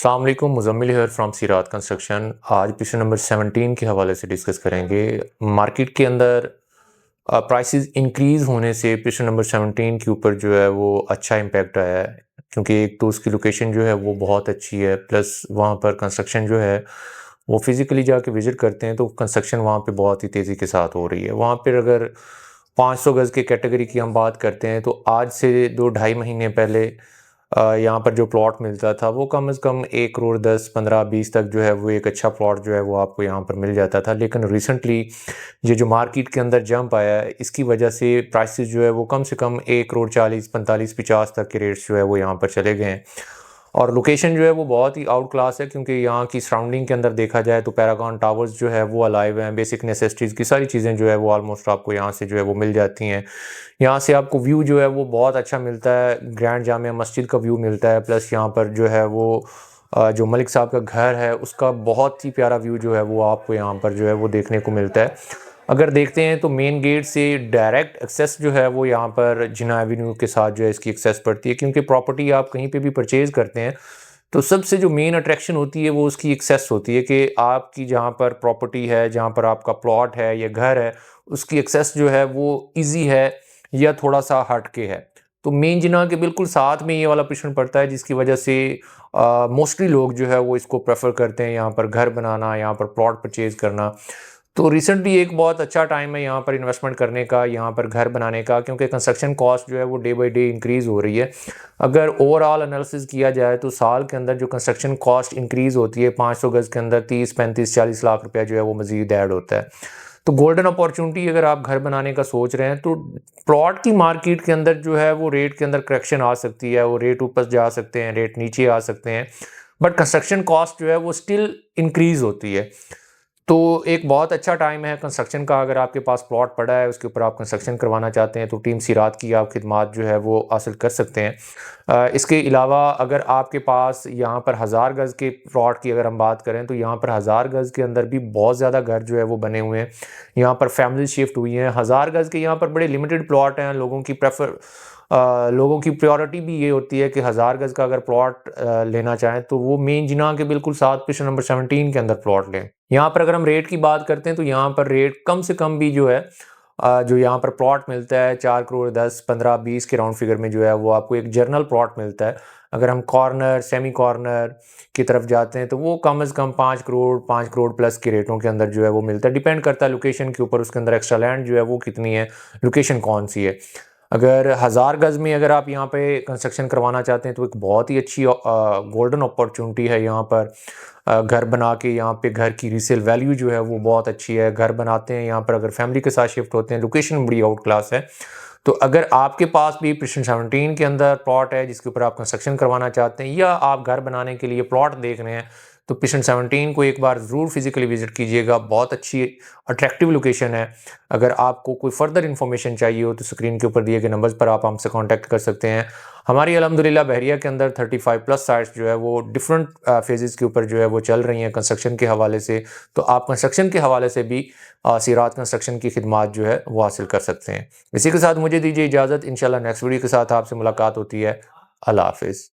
अस्सलाम वालेकुम, Muzammil here from सिरात कंस्ट्रक्शन। आज पिक्चर नंबर 17 के हवाले से डिस्कस करेंगे। मार्केट के अंदर प्राइसेस इंक्रीज़ होने से पिक्चर नंबर 17 के ऊपर जो है वो अच्छा इम्पैक्ट आया है, क्योंकि एक तो उसकी लोकेशन जो है वो बहुत अच्छी है, प्लस वहाँ पर कंस्ट्रक्शन जो है वो फिज़िकली जाके विज़िट करते हैं तो कंस्ट्रक्शन वहाँ पे बहुत ही तेज़ी के साथ हो रही है। वहाँ पर अगर 500 गज़ की कैटेगरी की हम बात करते हैं तो आज से 2 ढाई महीने पहले यहाँ पर जो प्लॉट मिलता था वो कम से कम 1 करोड़ 10, 15, 20 तक जो है वो एक अच्छा प्लॉट जो है वो आपको यहाँ पर मिल जाता था। लेकिन रिसेंटली ये जो मार्केट के अंदर जंप आया है, इसकी वजह से प्राइसेस जो है वो कम से कम 1 करोड़ 40, 45, 50 तक के रेट्स जो है वो यहाँ पर चले गए हैं। और लोकेशन जो है वो बहुत ही आउट क्लास है, क्योंकि यहाँ की सराउंडिंग के अंदर देखा जाए तो पैरागॉन टावर्स जो है वो अलाइव हैं। बेसिक नेसेसिटीज़ की सारी चीज़ें जो है वो ऑलमोस्ट आपको यहाँ से जो है वो मिल जाती हैं। यहाँ से आपको व्यू जो है वो बहुत अच्छा मिलता है, ग्रैंड जामिया मस्जिद का व्यू मिलता है, प्लस यहाँ पर जो है वो जो मलिक साहब का घर है उसका बहुत ही प्यारा व्यू जो है वो आपको यहाँ पर जो है वो देखने को मिलता है। अगर देखते हैं तो मेन गेट से डायरेक्ट एक्सेस जो है वो यहाँ पर जिना एवेन्यू के साथ जो है इसकी एक्सेस पड़ती है, क्योंकि प्रॉपर्टी आप कहीं पे भी परचेज़ करते हैं तो सबसे जो मेन अट्रैक्शन होती है वो उसकी एक्सेस होती है, कि आपकी जहाँ पर प्रॉपर्टी है, जहाँ पर आपका प्लॉट है या घर है, उसकी एक्सेस जो है वो ईज़ी है या थोड़ा-सा हट के है। तो मेन जिना के बिल्कुल साथ में ये वाला पोज़ीशन पड़ता है, जिसकी वजह से मोस्टली लोग जो है वो इसको प्रेफ़र करते हैं यहाँ पर घर बनाना, यहाँ पर प्लॉट परचेज़ करना। तो रिसेंटली एक बहुत अच्छा टाइम है यहाँ पर इन्वेस्टमेंट करने का, यहाँ पर घर बनाने का, क्योंकि कंस्ट्रक्शन कॉस्ट जो है वो डे बाय डे इंक्रीज़ हो रही है। अगर ओवरऑल एनालिसिस किया जाए तो साल के अंदर जो कंस्ट्रक्शन कॉस्ट इंक्रीज़ होती है 500 गज़ के अंदर 30, 35, 40 लाख रुपया जो है वो मज़ीद ऐड होता है। तो गोल्डन अपॉर्चुनिटी अगर आप घर बनाने का सोच रहे हैं तो प्लॉट की मार्केट के अंदर जो है वो रेट के अंदर करेक्शन आ सकती है, वो रेट ऊपर जा सकते हैं, रेट नीचे आ सकते हैं, बट कंस्ट्रक्शन कॉस्ट जो है वो स्टिल इंक्रीज़ होती है। तो एक बहुत अच्छा टाइम है कंस्ट्रक्शन का। अगर आपके पास प्लॉट पड़ा है, उसके ऊपर आप कंस्ट्रक्शन करवाना चाहते हैं तो टीम सिरात की आप खिदमात जो है वो हासिल कर सकते हैं। इसके अलावा अगर आपके पास यहाँ पर 1000 गज़ के प्लॉट की अगर हम बात करें तो यहाँ पर 1000 गज़ के अंदर भी बहुत ज़्यादा घर जो है वो बने हुए हैं। यहाँ पर फैमिली शिफ्ट हुई हैं। 1000 गज़ के यहाँ पर बड़े लिमिटेड प्लॉट हैं। लोगों की प्रायोरिटी भी ये होती है कि 1000 गज़ का अगर प्लॉट लेना चाहें तो वो मेन जिना के बिल्कुल साथ पिक्चर नंबर 17 के अंदर प्लॉट लें। यहाँ पर अगर हम रेट की बात करते हैं तो यहाँ पर रेट कम से कम भी जो है जो यहाँ पर प्लॉट मिलता है 4 करोड़ 10, 15, 20 के राउंड फिगर में जो है वो आपको एक जर्नल प्लॉट मिलता है। अगर हम कॉर्नर, सेमी कॉर्नर की तरफ जाते हैं तो वो कम से कम 5 करोड़ प्लस के रेटों के अंदर जो है वो मिलता है। डिपेंड करता है लोकेशन के ऊपर, उसके अंदर एक्स्ट्रा लैंड जो है वो कितनी है, लोकेशन कौन सी है। अगर 1000 गज़ में अगर आप यहाँ पे कंस्ट्रक्शन करवाना चाहते हैं तो एक बहुत ही अच्छी गोल्डन अपॉर्चुनिटी है यहाँ पर घर बना के। यहाँ पे घर की रीसेल वैल्यू जो है वो बहुत अच्छी है। घर बनाते हैं यहाँ पर, अगर फैमिली के साथ शिफ्ट होते हैं, लोकेशन बड़ी आउट क्लास है। तो अगर आपके पास भी पिक्चर 17 के अंदर प्लॉट है जिसके ऊपर आप कंस्ट्रक्शन करवाना चाहते हैं, या आप घर बनाने के लिए प्लॉट देख रहे हैं, तो पिक्चर 17 को एक बार ज़रूर फिजिकली विजिट कीजिएगा। बहुत अच्छी अट्रैक्टिव लोकेशन है। अगर आपको कोई फर्दर इन्फॉर्मेशन चाहिए हो तो स्क्रीन के ऊपर दिए गए नंबर्स पर आप हमसे कांटेक्ट कर सकते हैं। हमारी अल्हम्दुलिल्लाह बहरिया के अंदर 35 प्लस साइट्स जो है वो डिफरेंट फेजेस के ऊपर जो है वो चल रही हैं कंस्ट्रक्शन के हवाले से। तो आप कंस्ट्रक्शन के हवाले से भी सिरात कंस्ट्रक्शन की खिदमात जो है वो हासिल कर सकते हैं। इसी के साथ मुझे दीजिए इजाज़त। इंशाल्लाह नेक्स्ट वीडियो के साथ आपसे मुलाकात होती है। अल्लाह हाफ़िज़।